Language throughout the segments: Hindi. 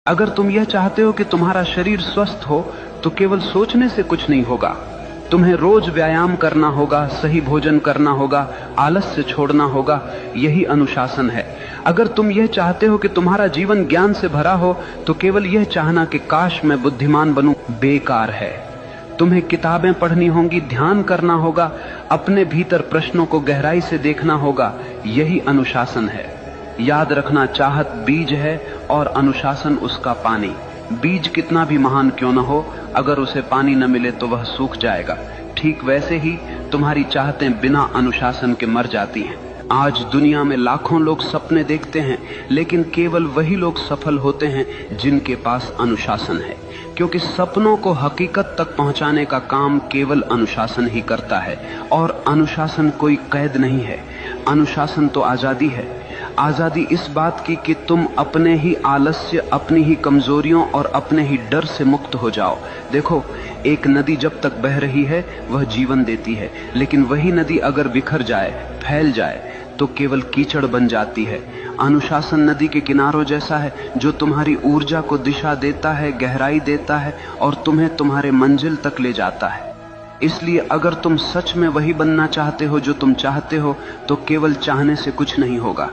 अगर तुम यह चाहते हो कि तुम्हारा शरीर स्वस्थ हो तो केवल सोचने से कुछ नहीं होगा। तुम्हें रोज व्यायाम करना होगा, सही भोजन करना होगा, आलस्य छोड़ना होगा। यही अनुशासन है। अगर तुम यह चाहते हो कि तुम्हारा जीवन ज्ञान से भरा हो तो केवल यह चाहना कि काश मैं बुद्धिमान बनूं बेकार है। तुम्हें किताबें पढ़नी होंगी, ध्यान करना होगा, अपने भीतर प्रश्नों को गहराई से देखना होगा। यही अनुशासन है। याद रखना, चाहत बीज है और अनुशासन उसका पानी। बीज कितना भी महान क्यों न हो, अगर उसे पानी न मिले तो वह सूख जाएगा। ठीक वैसे ही तुम्हारी चाहतें बिना अनुशासन के मर जाती हैं। आज दुनिया में लाखों लोग सपने देखते हैं, लेकिन केवल वही लोग सफल होते हैं जिनके पास अनुशासन है, क्योंकि सपनों को हकीकत तक पहुंचाने का काम केवल अनुशासन ही करता है। और अनुशासन कोई कैद नहीं है। अनुशासन तो आजादी है। आजादी इस बात की कि तुम अपने ही आलस्य, अपनी ही कमजोरियों और अपने ही डर से मुक्त हो जाओ। देखो, एक नदी जब तक बह रही है वह जीवन देती है, लेकिन वही नदी अगर बिखर जाए, फैल जाए तो केवल कीचड़ बन जाती है। अनुशासन नदी के किनारों जैसा है जो तुम्हारी ऊर्जा को दिशा देता है, गहराई देता है और तुम्हें तुम्हारे मंजिल तक ले जाता है। इसलिए अगर तुम सच में वही बनना चाहते हो जो तुम चाहते हो तो केवल चाहने से कुछ नहीं होगा।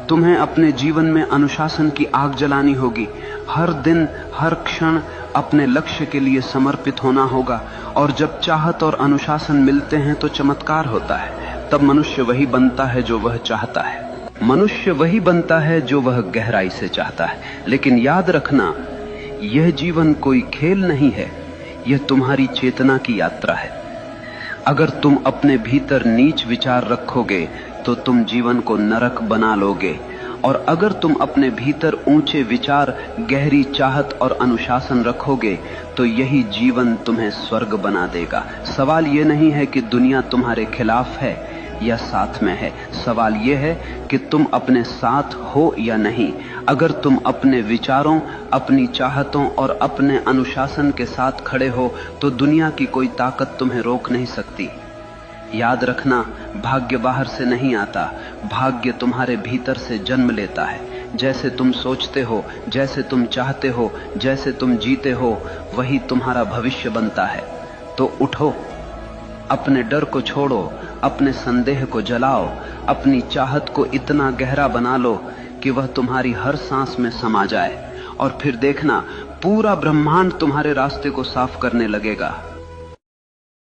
तुम्हें अपने जीवन में अनुशासन की आग जलानी होगी। हर दिन, हर क्षण अपने लक्ष्य के लिए समर्पित होना होगा। और जब चाहत और अनुशासन मिलते हैं तो चमत्कार होता है। तब मनुष्य वही बनता है जो वह चाहता है। मनुष्य वही बनता है जो वह गहराई से चाहता है। लेकिन याद रखना, यह जीवन कोई खेल नहीं है, यह तुम्हारी चेतना की यात्रा है। अगर तुम अपने भीतर नीच विचार रखोगे तो तुम जीवन को नरक बना लोगे, और अगर तुम अपने भीतर ऊंचे विचार, गहरी चाहत और अनुशासन रखोगे तो यही जीवन तुम्हें स्वर्ग बना देगा। सवाल यह नहीं है कि दुनिया तुम्हारे खिलाफ है या साथ में है। सवाल यह है कि तुम अपने साथ हो या नहीं। अगर तुम अपने विचारों, अपनी चाहतों और अपने अनुशासन के साथ खड़े हो तो दुनिया की कोई ताकत तुम्हें रोक नहीं सकती। याद रखना, भाग्य बाहर से नहीं आता, भाग्य तुम्हारे भीतर से जन्म लेता है। जैसे तुम सोचते हो, जैसे तुम चाहते हो, जैसे तुम जीते हो, वही तुम्हारा भविष्य बनता है। तो उठो, अपने डर को छोड़ो, अपने संदेह को जलाओ, अपनी चाहत को इतना गहरा बना लो कि वह तुम्हारी हर सांस में समा जाए, और फिर देखना पूरा ब्रह्मांड तुम्हारे रास्ते को साफ करने लगेगा।